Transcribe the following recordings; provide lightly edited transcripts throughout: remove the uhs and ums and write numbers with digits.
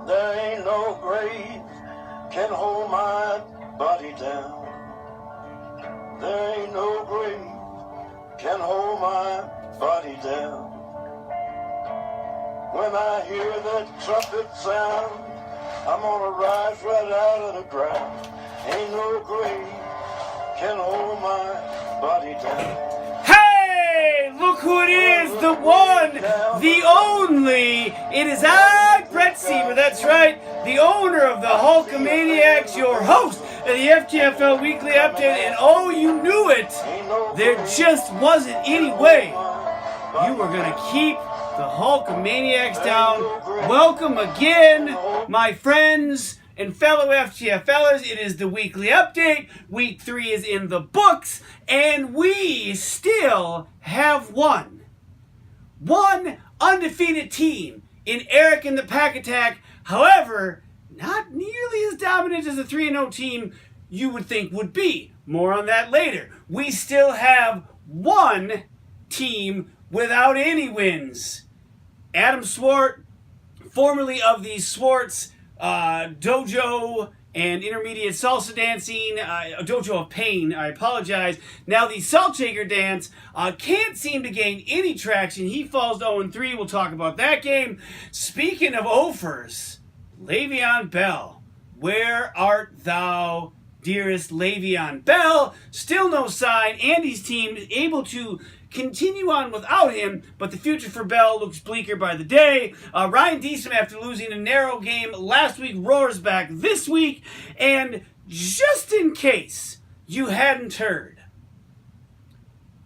There ain't no grave can hold my body down. There ain't no grave can hold my body down. When I hear that trumpet sound, I'm gonna rise right out of the ground. Ain't no grave can hold my body down. Hey, look who it is, the one, the only. It is I, Brett Sieber, that's right, the owner of the Hulkamaniacs, your host of the FTFL Weekly Update, and oh, you knew it. There just wasn't any way you were going to keep the Hulkamaniacs down. Welcome again, my friends and fellow FTFLers. It is the weekly update. Week 3 is in the books, and we still have one undefeated team in Eric and the Pack Attack. However, not nearly as dominant as the 3-0 team you would think would be. More on that later. We still have one team without any wins. Adam Swart, formerly of the Swartz Dojo and Intermediate Salsa Dancing, Dojo of Pain, I apologize. Now the Saltshaker dance can't seem to gain any traction. He falls 0-3. We'll talk about that game. Speaking of offers, Le'Veon Bell, where art thou, dearest Le'Veon Bell? Still no sign. Andy's team is able to continue on without him, but the future for Bell looks bleaker by the day. Ryan Deesum, after losing a narrow game last week, roars back this week. And just in case you hadn't heard,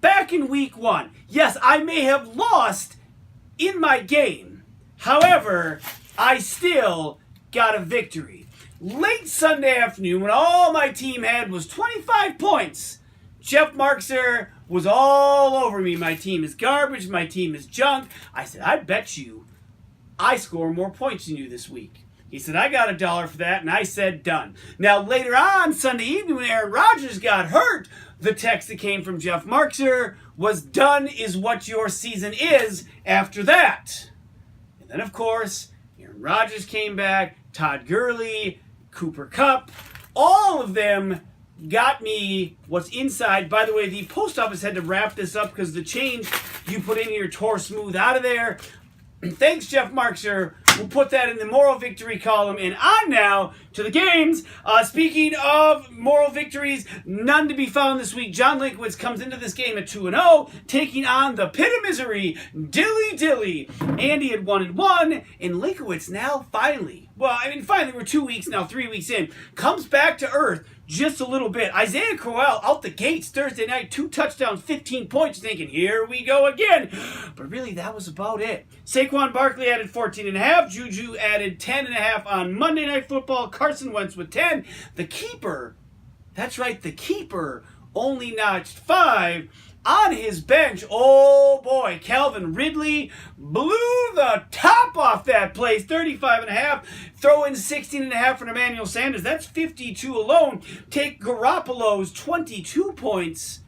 back in week 1, yes, I may have lost in my game. However, I still got a victory. Late Sunday afternoon, when all my team had was 25 points, Jeff Markser was all over me. My team is garbage. My team is junk. I said, I bet you I score more points than you this week. He said, I got $1 for that, and I said, done. Now, later on, Sunday evening, when Aaron Rodgers got hurt, the text that came from Jeff Markser was, done is what your season is after that. And then, of course, Aaron Rodgers came back, Todd Gurley, Cooper Kupp, all of them got me what's inside. By the way, the post office had to wrap this up because the change you put in here tore smooth out of there. Thanks, Jeff Markser. We'll put that in the moral victory column. And on now to the games. Speaking of moral victories, none to be found this week. John Linkowitz comes into this game at 2-0, taking on the pit of misery, Dilly Dilly. Andy at 1-1, and Linkowitz now finally, we're 2 weeks now, 3 weeks in, comes back to earth just a little bit. Isaiah Crowell out the gates Thursday night, 2 touchdowns, 15 points, thinking, here we go again. But really, that was about it. Saquon Barkley added 14.5. Juju added 10.5 on Monday Night Football. Carson Wentz with 10. The keeper, that's right, the keeper only notched 5. On his bench, oh boy, Calvin Ridley blew the top off that place, 35.5. Throw in 16.5 for Emmanuel Sanders. That's 52 alone. Take Garoppolo's 22 points.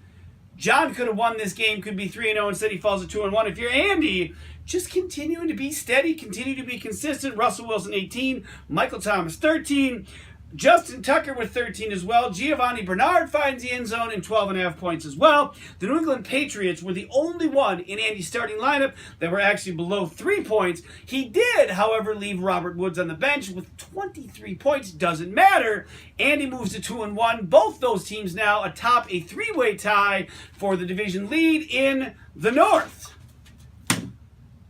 John could have won this game, could be 3-0. Instead, he falls at 2-1. If you're Andy, just continuing to be steady, continue to be consistent. Russell Wilson, 18. Michael Thomas, 13. Justin Tucker with 13 as well. Giovanni Bernard finds the end zone in 12.5 points as well. The New England Patriots were the only one in Andy's starting lineup that were actually below 3 points. He did, however, leave Robert Woods on the bench with 23 points. Doesn't matter. Andy moves to 2-1. Both those teams now atop a 3-way tie for the division lead in the North.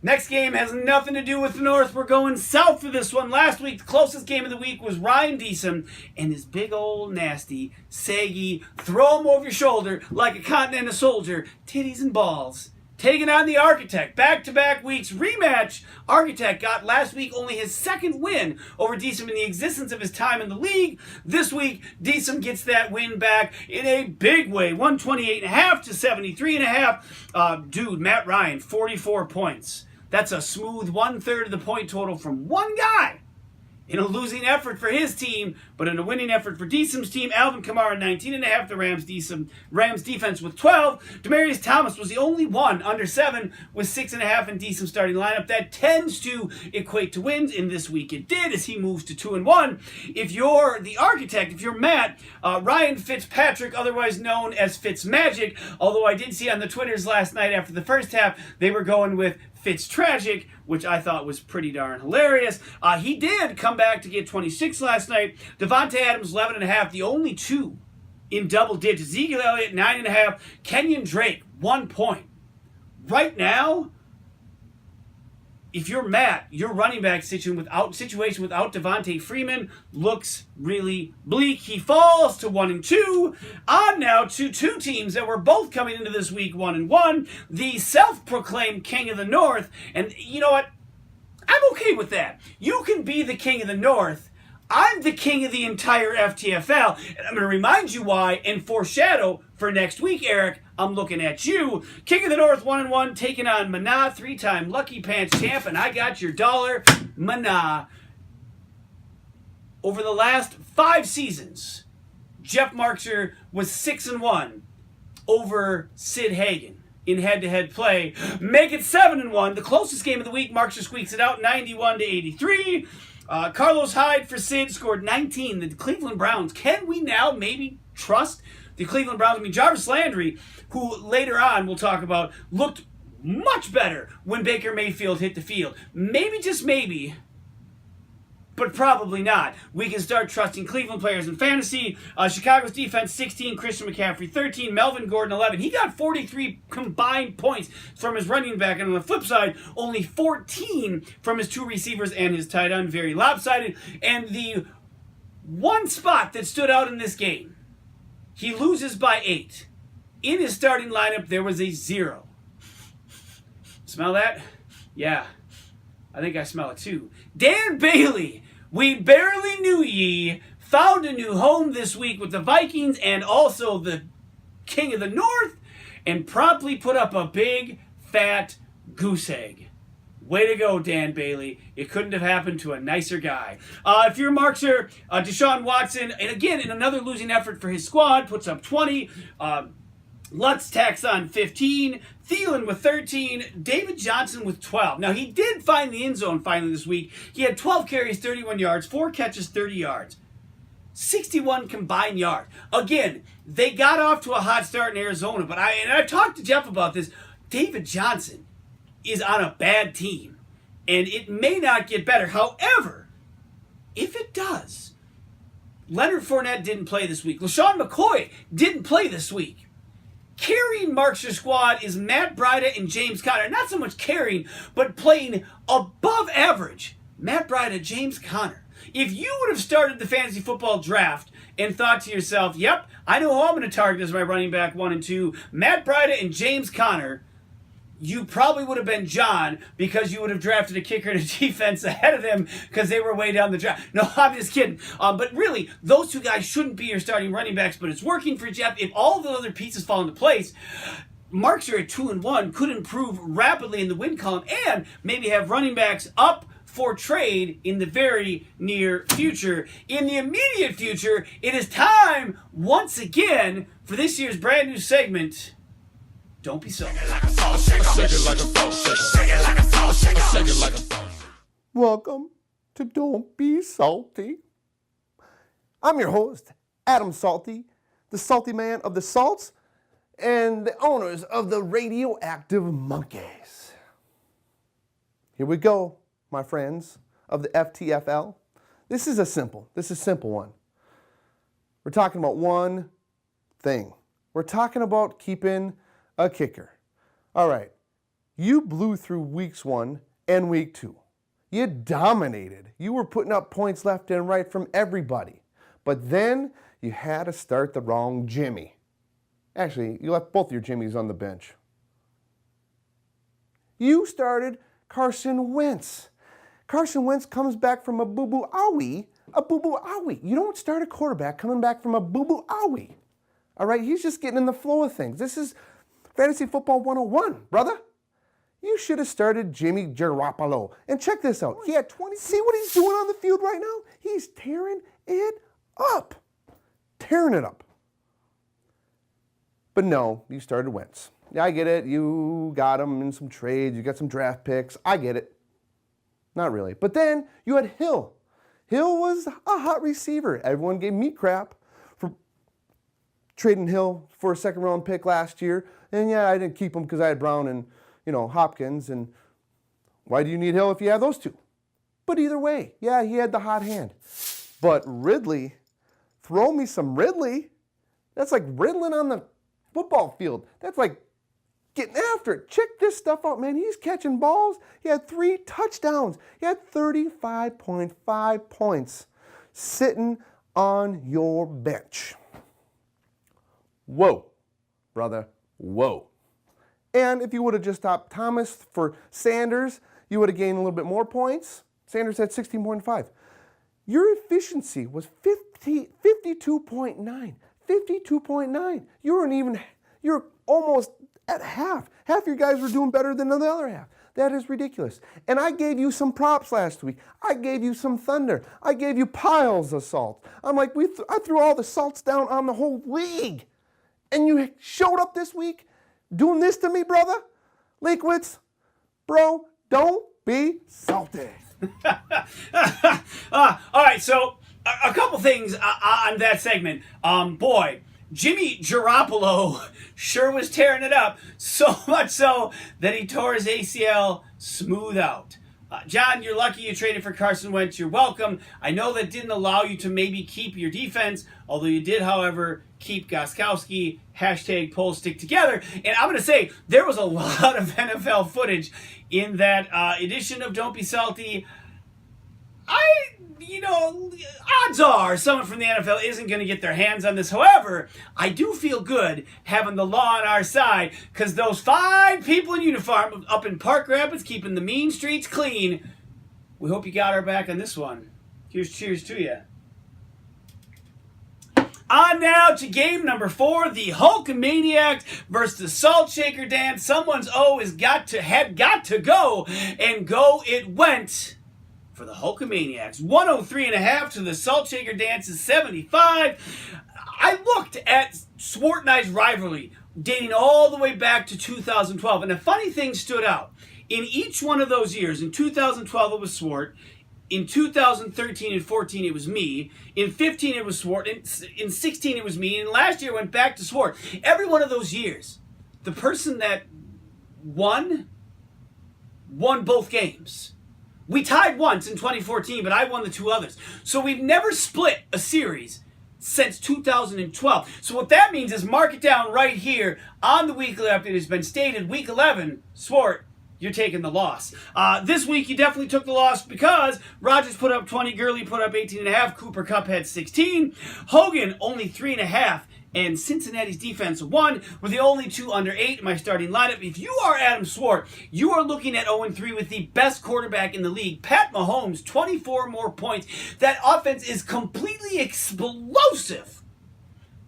Next game has nothing to do with the North. We're going south for this one. Last week, the closest game of the week was Ryan Deesum and his big old nasty, saggy, throw him over your shoulder like a continental soldier, titties and balls. Taking on the Architect. Back-to-back weeks rematch. Architect got last week only his second win over Deesum in the existence of his time in the league. This week, Deesum gets that win back in a big way. 128.5 to 73.5. Dude, Matt Ryan, 44 points. That's a smooth 1/3 of the point total from one guy. In a losing effort for his team, but in a winning effort for Deesum's team, Alvin Kamara 19.5, the Rams defense with 12. Demaryius Thomas was the only one under 7 with 6.5 in Deesum's starting lineup. That tends to equate to wins. In this week it did, as he moves to 2-1. If you're the architect, if you're Matt, Ryan Fitzpatrick, otherwise known as Fitzmagic, although I did see on the Twitters last night after the first half, they were going with Fitztragic, which I thought was pretty darn hilarious. He did come back to get 26 last night. Devontae Adams, 11.5, the only two in double digits. Ezekiel Elliott, 9.5. Kenyon Drake, 1 point. Right now, if you're Matt, your running back situation without Devontae Freeman looks really bleak. He falls to 1-2. On now to two teams that were both coming into this week 1-1. The self-proclaimed King of the North. And you know what? I'm okay with that. You can be the King of the North. I'm the king of the entire FTFL. And I'm going to remind you why and foreshadow for next week, Eric. I'm looking at you. King of the North 1-1 taking on Mana, 3-time Lucky Pants champ, and I got your dollar. Mana. Over the last 5 seasons, Jeff Markser was 6-1 over Sid Hagen in head-to-head play. Make it 7-1. The closest game of the week, Markser squeaks it out, 91-83. Carlos Hyde for Sid scored 19. The Cleveland Browns. Can we now maybe trust the Cleveland Browns? I mean, Jarvis Landry, who later on we'll talk about, looked much better when Baker Mayfield hit the field. Maybe, just maybe, but probably not. We can start trusting Cleveland players in fantasy. Chicago's defense, 16. Christian McCaffrey, 13. Melvin Gordon, 11. He got 43 combined points from his running back. And on the flip side, only 14 from his 2 receivers and his tight end. Very lopsided. And the one spot that stood out in this game, he loses by 8. In his starting lineup, there was a 0. Smell that? Yeah. I think I smell it too. Dan Bailey, we barely knew ye, found a new home this week with the Vikings and also the King of the North, and promptly put up a big, fat goose egg. Way to go, Dan Bailey. It couldn't have happened to a nicer guy. If you're Markser, Deshaun Watson, and again, in another losing effort for his squad, puts up 20. Lutz tacks on 15. Thielen with 13. David Johnson with 12. Now, he did find the end zone finally this week. He had 12 carries, 31 yards, 4 catches, 30 yards. 61 combined yards. Again, they got off to a hot start in Arizona, but I've talked to Jeff about this. David Johnson is on a bad team, and it may not get better. However, if it does, Leonard Fournette didn't play this week. LaShawn McCoy didn't play this week. Carrying Markser's squad is Matt Breida and James Conner. Not so much carrying, but playing above average. Matt Breida, James Conner. If you would have started the fantasy football draft and thought to yourself, yep, I know who I'm going to target as my running back 1 and 2, Matt Breida and James Conner, you probably would have been John, because you would have drafted a kicker and a defense ahead of them because they were way down the draft. No, I'm just kidding. But really, those two guys shouldn't be your starting running backs, but it's working for Jeff. If all the other pieces fall into place, Markser at 2-1 could improve rapidly in the win column and maybe have running backs up for trade in the very near future. In the immediate future, it is time once again for this year's brand new segment, Don't Be Salty. Welcome to Don't Be Salty. I'm your host, Adam Salty, the salty man of the salts and the owners of the radioactive monkeys. Here we go, my friends of the FTFL. This is a simple one. We're talking about one thing. We're talking about keeping a kicker. All right, you blew through weeks 1 and week 2. You dominated. You were putting up points left and right from everybody. But then you had to start the wrong Jimmy. Actually, you left both your Jimmies on the bench. You started Carson Wentz. Carson Wentz comes back from a boo-boo owie. You don't start a quarterback coming back from a boo-boo owie. All right, he's just getting in the flow of things. This is Fantasy Football 101, brother. You should have started Jimmy Garoppolo. And check this out. He had 20. See what he's doing on the field right now? He's tearing it up. Tearing it up. But no, you started Wentz. Yeah, I get it. You got him in some trades. You got some draft picks. I get it. Not really. But then you had Hill. Hill was a hot receiver. Everyone gave me crap for trading Hill for a second-round pick last year. And yeah, I didn't keep him because I had Brown and, Hopkins. And why do you need Hill if you have those two? But either way, yeah, he had the hot hand. But Ridley, throw me some Ridley. That's like riddling on the football field. That's like getting after it. Check this stuff out, man. He's catching balls. He had 3 touchdowns. He had 35.5 points sitting on your bench. Whoa, brother. Whoa. And if you would have just stopped Thomas for Sanders, you would have gained a little bit more points. Sanders had 16.5. Your efficiency was 52.9. 52.9. You're almost at half. Half your guys were doing better than the other half. That is ridiculous. And I gave you some props last week. I gave you some thunder. I gave you piles of salt. I'm like, I threw all the salts down on the whole league. And you showed up this week doing this to me, brother? Leakwitz, bro, don't be salty. All right, so a couple things on that segment. Boy, Jimmy Garoppolo sure was tearing it up, so much so that he tore his ACL smooth out. John, you're lucky you traded for Carson Wentz. You're welcome. I know that didn't allow you to maybe keep your defense, although you did, however, keep Gostkowski, #, pull stick together. And I'm going to say, there was a lot of NFL footage in that edition of Don't Be Salty. Odds are someone from the NFL isn't going to get their hands on this. However, I do feel good having the law on our side because those 5 people in uniform up in Park Rapids keeping the mean streets clean. We hope you got our back on this one. Here's cheers to you. On now to game number 4, the Hulkamaniacs versus the Saltshaker dance. Someone's had got to go, and go it went for the Hulkamaniacs. 103.5 to the Saltshaker dance's 75. I looked at Swart and I's rivalry dating all the way back to 2012, and a funny thing stood out. In each one of those years, in 2012 it was Swart, in 2013 and 14 it was me, in 15 it was Swart, in 16 it was me, and last year went back to Swart. Every one of those years, the person that won both games. We tied once in 2014, but I won the 2 others. So we've never split a series since 2012. So what that means is mark it down right here on the weekly update. It has been stated, week 11, Swart, you're taking the loss. This week you definitely took the loss because Rogers put up 20, Gurley put up 18.5, Cooper Kupp had 16, Hogan only 3.5, and Cincinnati's defense 1 were the only 2 under 8 in my starting lineup. If you are Adam Swart, you are looking at 0-3 with the best quarterback in the league, Pat Mahomes, 24 more points. That offense is completely explosive,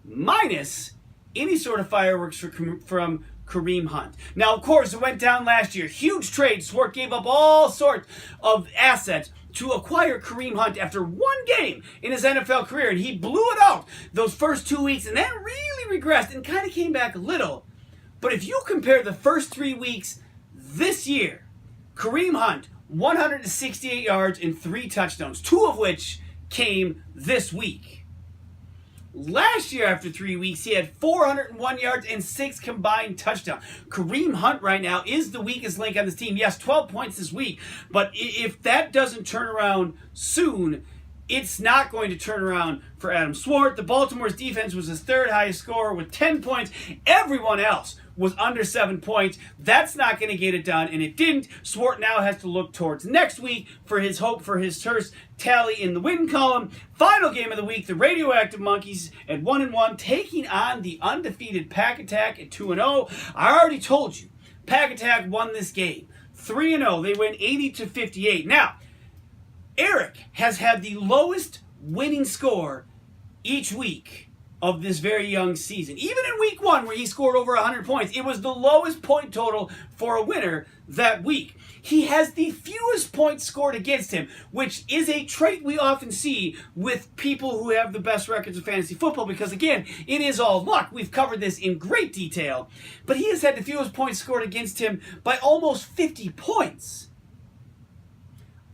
minus any sort of fireworks from Kareem Hunt. Now, of course, it went down last year. Huge trade. Swart gave up all sorts of assets to acquire Kareem Hunt after 1 game in his NFL career, and he blew it out those first 2 weeks and then really regressed and kind of came back a little. But if you compare the first 3 weeks this year, Kareem Hunt, 168 yards and 3 touchdowns, 2 of which came this week. Last year, after 3 weeks, he had 401 yards and 6 combined touchdowns. Kareem Hunt right now is the weakest link on this team. Yes, 12 points this week, but if that doesn't turn around soon, it's not going to turn around for Adam Swart. The Baltimore's defense was his 3rd highest scorer with 10 points. Everyone else was under 7 points. That's not going to get it done, and it didn't. Swart now has to look towards next week for his hope for his first tally in the win column. Final game of the week, the Radioactive Monkeys at 1-1, taking on the undefeated Pack Attack at 2-0. I already told you, Pack Attack won this game 3-0. They win 80-58. Now, Eric has had the lowest winning score each week of this very young season. Even in week 1, where he scored over 100 points, it was the lowest point total for a winner that week. He has the fewest points scored against him, which is a trait we often see with people who have the best records in fantasy football, because again, it is all luck. We've covered this in great detail, but he has had the fewest points scored against him by almost 50 points.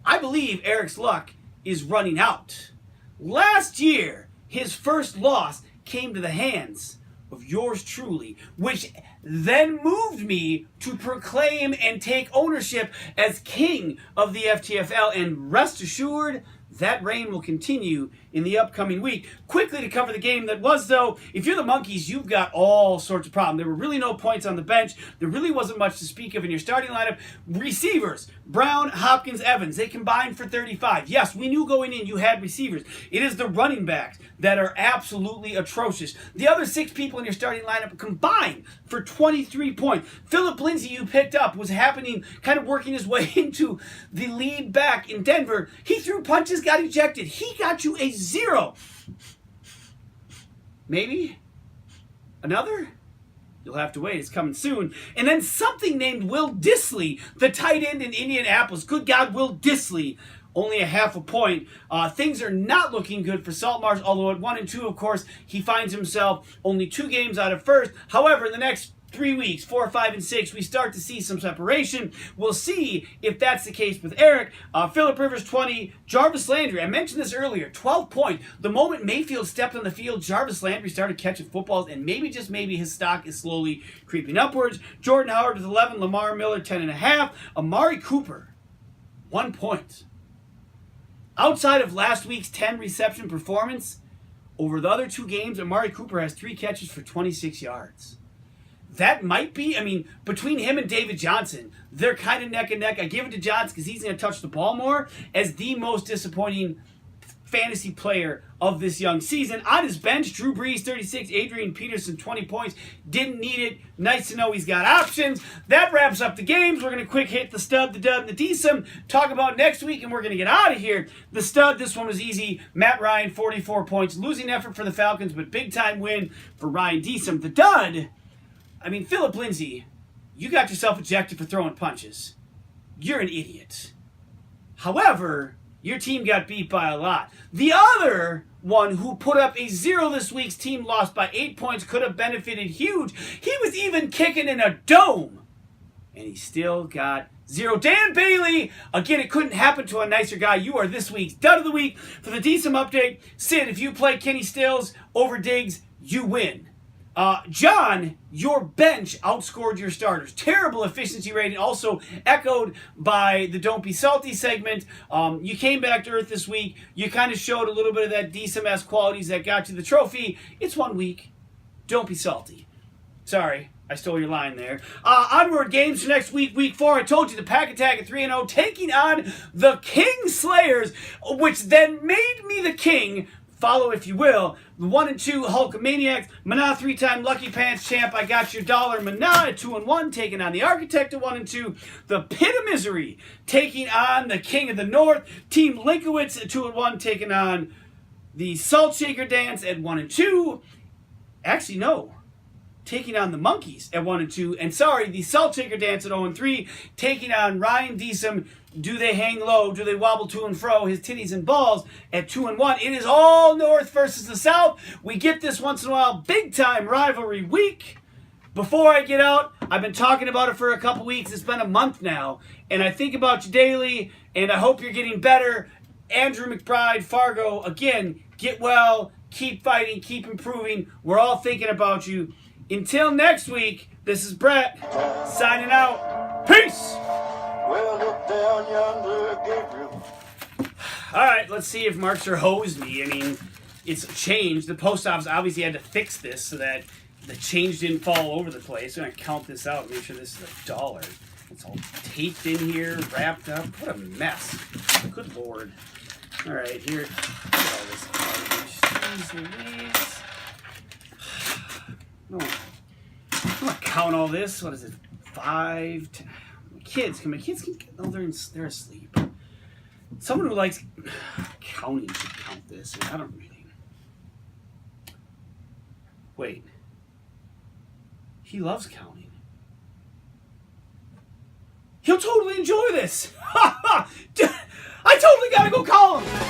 I believe Eric's luck is running out. Last year, his first loss came to the hands of yours truly, which then moved me to proclaim and take ownership as king of the FTFL, and rest assured, that reign will continue in the upcoming week. Quickly to cover the game that was, though, if you're the Monkeys, you've got all sorts of problems. There were really no points on the bench. There really wasn't much to speak of in your starting lineup. Receivers, Brown, Hopkins, Evans, they combined for 35. Yes, we knew going in you had receivers. It is the running backs that are absolutely atrocious. The other 6 people in your starting lineup combined for 23 points. Philip Lindsay, you picked up, was happening, kind of working his way into the lead back in Denver. He threw punches, got ejected. He got you a 0. Maybe another? You'll have to wait. It's coming soon. And then something named Will Dissly, the tight end in Indianapolis. Good God, Will Dissly. Only a half a point. Things are not looking good for Saltmarsh, although at 1 and 2, of course, he finds himself only 2 games out of first. However, in the next 3 weeks, 4, 5, and 6, we start to see some separation. We'll see if that's the case with Eric. Phillip Rivers, 20. Jarvis Landry, I mentioned this earlier, 12 points. The moment Mayfield stepped on the field, Jarvis Landry started catching footballs, and maybe, just maybe, his stock is slowly creeping upwards. Jordan Howard with 11. Lamar Miller, 10.5. Amari Cooper, 1 point. Outside of last week's 10 reception performance, over the other 2 games, Amari Cooper has 3 catches for 26 yards. That might be, between him and David Johnson, they're kind of neck and neck. I give it to Johnson because he's going to touch the ball more, as the most disappointing fantasy player of this young season. On his bench, Drew Brees, 36, Adrian Peterson, 20 points. Didn't need it. Nice to know he's got options. That wraps up the games. We're going to quick hit the stud, the dud, and the decent. Talk about next week, and we're going to get out of here. The stud, this one was easy. Matt Ryan, 44 points. Losing effort for the Falcons, but big-time win for Ryan Deesum. The dud, Philip Lindsay, you got yourself ejected for throwing punches. You're an idiot. However, your team got beat by a lot. The other one who put up a 0 this week's team lost by 8 points, could have benefited huge. He was even kicking in a dome, and he still got 0. Dan Bailey, again, it couldn't happen to a nicer guy. You are this week's dud of the week. For the Deesum update, Sid, if you play Kenny Stills over Diggs, you win. John, your bench outscored your starters. Terrible efficiency rating, also echoed by the Don't Be Salty segment. You came back to earth this week. You kind of showed a little bit of that Deesum-esque qualities that got you the trophy. It's 1 week. Don't be salty. Sorry, I stole your line there. Onward games for next week, week 4. I told you the Pack Attack at 3-0, taking on the King Slayers, which then made me the king. Follow, if you will, the 1 and 2 Hulkamaniacs. Mana, 3-time Lucky Pants champ. I got your dollar. Mana at 2 and 1, taking on the Architect at 1 and 2. The Pit of Misery taking on the King of the North. Team Linkowitz at 2 and 1, taking on the Saltshaker Dance at 1 and 2. Actually, no. Taking on the Monkeys at 1 and 2. And sorry, the Saltshaker Dance at 0 and 3, taking on Ryan Deesum. Do they hang low? Do they wobble to and fro? His titties and balls at 2 and 1. It is all North versus the South. We get this once in a while. Big time rivalry week. Before I get out, I've been talking about it for a couple weeks. It's been a month now. And I think about you daily. And I hope you're getting better. Andrew McBride, Fargo, again, get well. Keep fighting. Keep improving. We're all thinking about you. Until next week, this is Brett signing out. Peace! Well, look down yonder, Gabriel. All right, let's see if Markster hosed me. It's changed. The post office obviously had to fix this so that the change didn't fall over the place. I'm going to count this out, make sure this is $1. It's all taped in here, wrapped up. What a mess. Good Lord. All right, here. Look at all this garbage. Jeez Louise. I'm going to count all this. What is it? 5, 10. Kids, come on. Kids can. Oh, they're asleep. Someone who likes counting should count this. I don't really. Wait. He loves counting. He'll totally enjoy this. I totally gotta go call him.